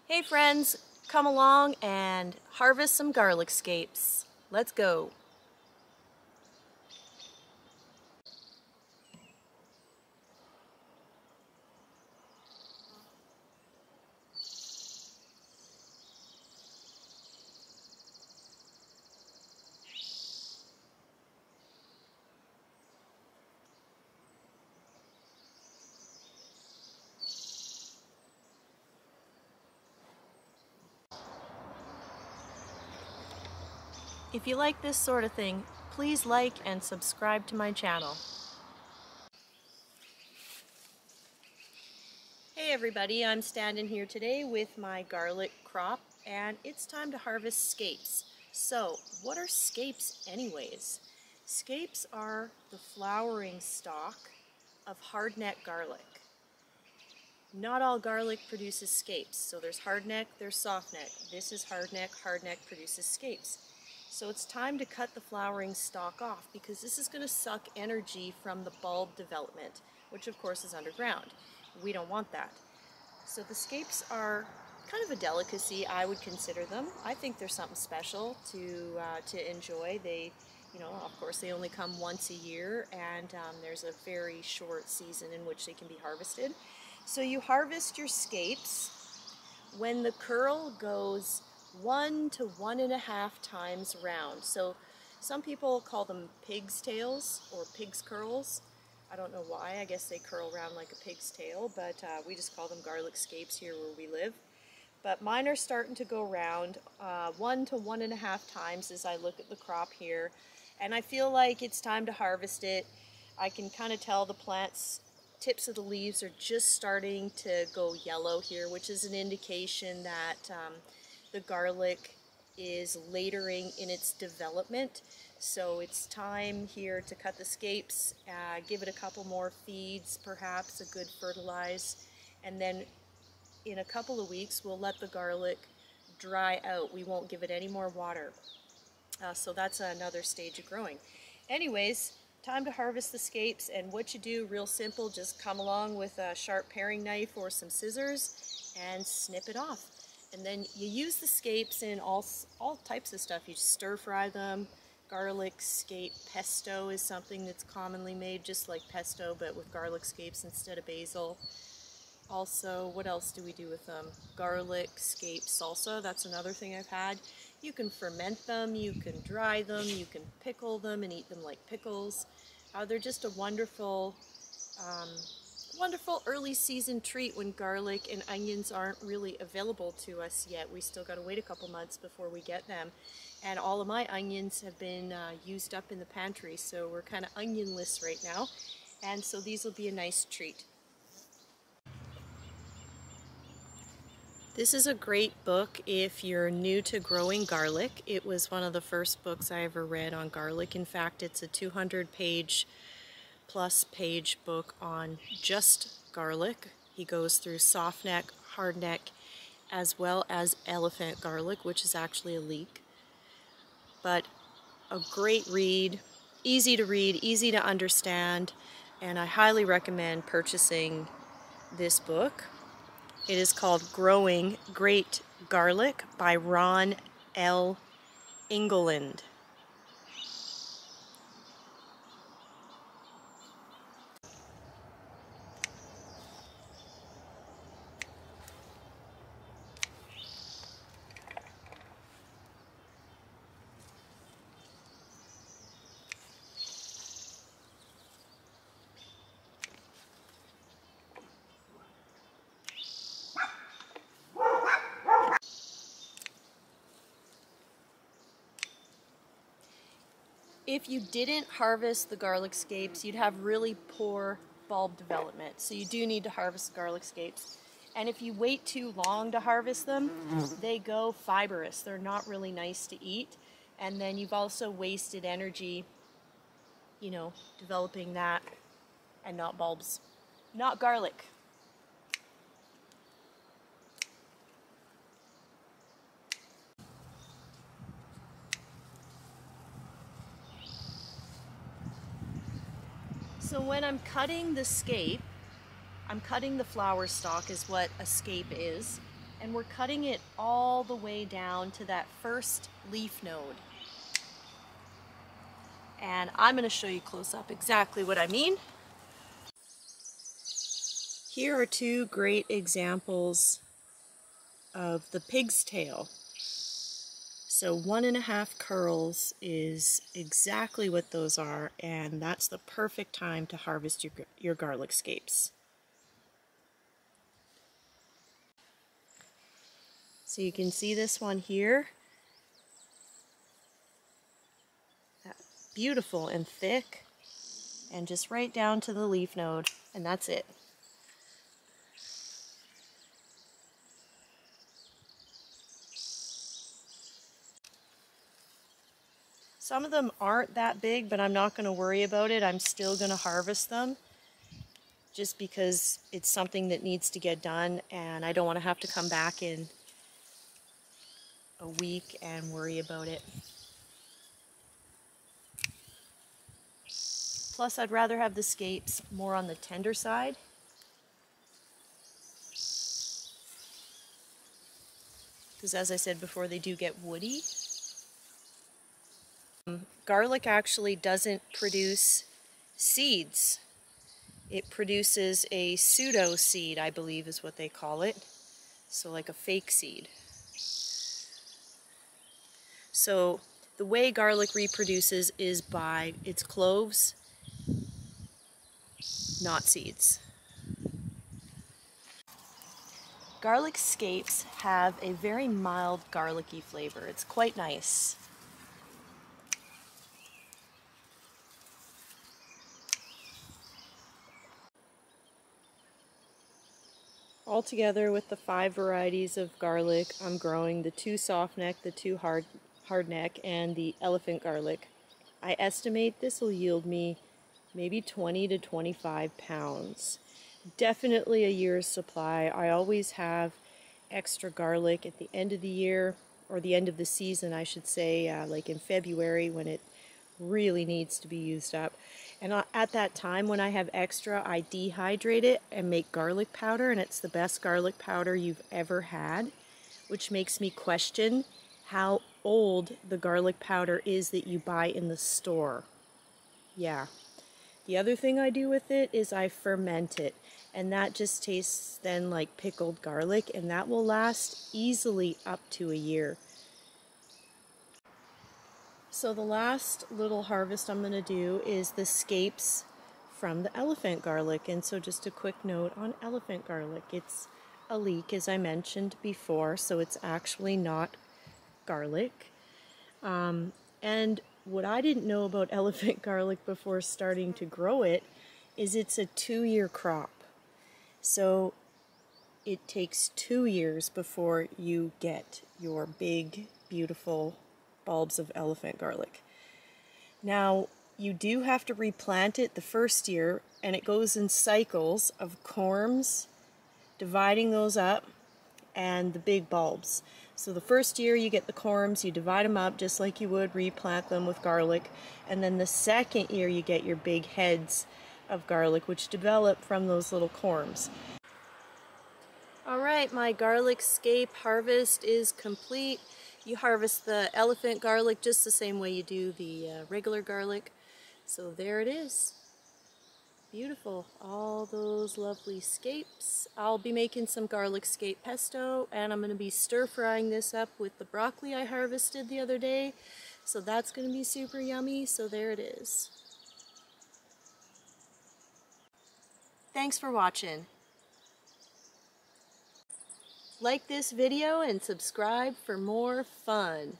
Hey friends, come along and harvest some garlic scapes. Let's go. If you like this sort of thing, please like and subscribe to my channel. Hey everybody, I'm standing here today with my garlic crop and it's time to harvest scapes. So, what are scapes anyways? Scapes are the flowering stalk of hardneck garlic. Not all garlic produces scapes, so there's hardneck, there's softneck. This is hardneck, hardneck produces scapes. So it's time to cut the flowering stalk off because this is going to suck energy from the bulb development, which of course is underground. We don't want that. So the scapes are kind of a delicacy, I would consider them. I think they're something special to enjoy. They, of course they only come once a year and there's a very short season in which they can be harvested. So you harvest your scapes when the curl goes 1 to 1.5 times round. So some people call them pig's tails or pig's curls. I don't know why, I guess they curl around like a pig's tail, but we just call them garlic scapes here where we live. But mine are starting to go round 1 to 1.5 times as I look at the crop here. And I feel like it's time to harvest it. I can kind of tell the plants tips of the leaves are just starting to go yellow here, which is an indication that the garlic is latering in its development. So it's time here to cut the scapes, give it a couple more feeds, perhaps a good fertilize, and then in a couple of weeks we'll let the garlic dry out. We won't give it any more water. So that's another stage of growing. Anyways, time to harvest the scapes, and what you do, real simple, just come along with a sharp paring knife or some scissors and snip it off. And then you use the scapes in all types of stuff. You stir fry them. Garlic scape pesto is something that's commonly made just like pesto but with garlic scapes instead of basil. Also, what else do we do with them? Garlic scape salsa, that's another thing I've had. You can ferment them, you can dry them, you can pickle them and eat them like pickles. They're just a wonderful, wonderful early season treat when garlic and onions aren't really available to us yet. We still got to wait a couple months before we get them. And all of my onions have been used up in the pantry, so we're kind of onionless right now. And so these will be a nice treat. This is a great book if you're new to growing garlic. It was one of the first books I ever read on garlic. In fact, it's a 200-page plus page book on just garlic. He goes through softneck, hardneck, as well as elephant garlic, which is actually a leek. But a great read, easy to understand, and I highly recommend purchasing this book. It is called Growing Great Garlic by Ron L. England. If you didn't harvest the garlic scapes, you'd have really poor bulb development. So you do need to harvest the garlic scapes. And if you wait too long to harvest them, they go fibrous. They're not really nice to eat. And then you've also wasted energy, developing that and not bulbs, not garlic. So when I'm cutting the scape, I'm cutting the flower stalk is what a scape is. And we're cutting it all the way down to that first leaf node. And I'm going to show you close up exactly what I mean. Here are two great examples of the pig's tail. So 1.5 curls is exactly what those are, and that's the perfect time to harvest your garlic scapes. So you can see this one here. Beautiful and thick, and just right down to the leaf node, and that's it. Some of them aren't that big, but I'm not going to worry about it. I'm still going to harvest them just because it's something that needs to get done, and I don't want to have to come back in a week and worry about it. Plus, I'd rather have the scapes more on the tender side. Because as I said before, they do get woody. Garlic actually doesn't produce seeds. It produces a pseudo seed, I believe is what they call it. So like a fake seed. So the way garlic reproduces is by its cloves, not seeds. Garlic scapes have a very mild garlicky flavor. It's quite nice. Altogether, with the 5 varieties of garlic, I'm growing the 2 soft neck, the 2 hard neck, and the elephant garlic. I estimate this will yield me maybe 20 to 25 pounds. Definitely a year's supply. I always have extra garlic at the end of the year, or the end of the season, I should say, like in February when it really needs to be used up. And at that time when I have extra, I dehydrate it and make garlic powder, and it's the best garlic powder you've ever had, which makes me question how old the garlic powder is that you buy in the store. Yeah. The other thing I do with it is I ferment it, and that just tastes then like pickled garlic, and that will last easily up to a year. So the last little harvest I'm going to do is the scapes from the elephant garlic. And so just a quick note on elephant garlic. It's a leek, as I mentioned before, so it's actually not garlic. And what I didn't know about elephant garlic before starting to grow it is it's a 2-year crop. So it takes 2 years before you get your big, beautiful bulbs of elephant garlic. Now, you do have to replant it the first year, and it goes in cycles of corms, dividing those up, and the big bulbs. So the first year you get the corms, you divide them up just like you would replant them with garlic, and then the second year you get your big heads of garlic, which develop from those little corms. Alright, my garlic scape harvest is complete. You harvest the elephant garlic just the same way you do the regular garlic. So there it is. Beautiful. All those lovely scapes. I'll be making some garlic scape pesto, and I'm going to be stir frying this up with the broccoli I harvested the other day. So that's going to be super yummy. So there it is. Thanks for watching. Like this video and subscribe for more fun.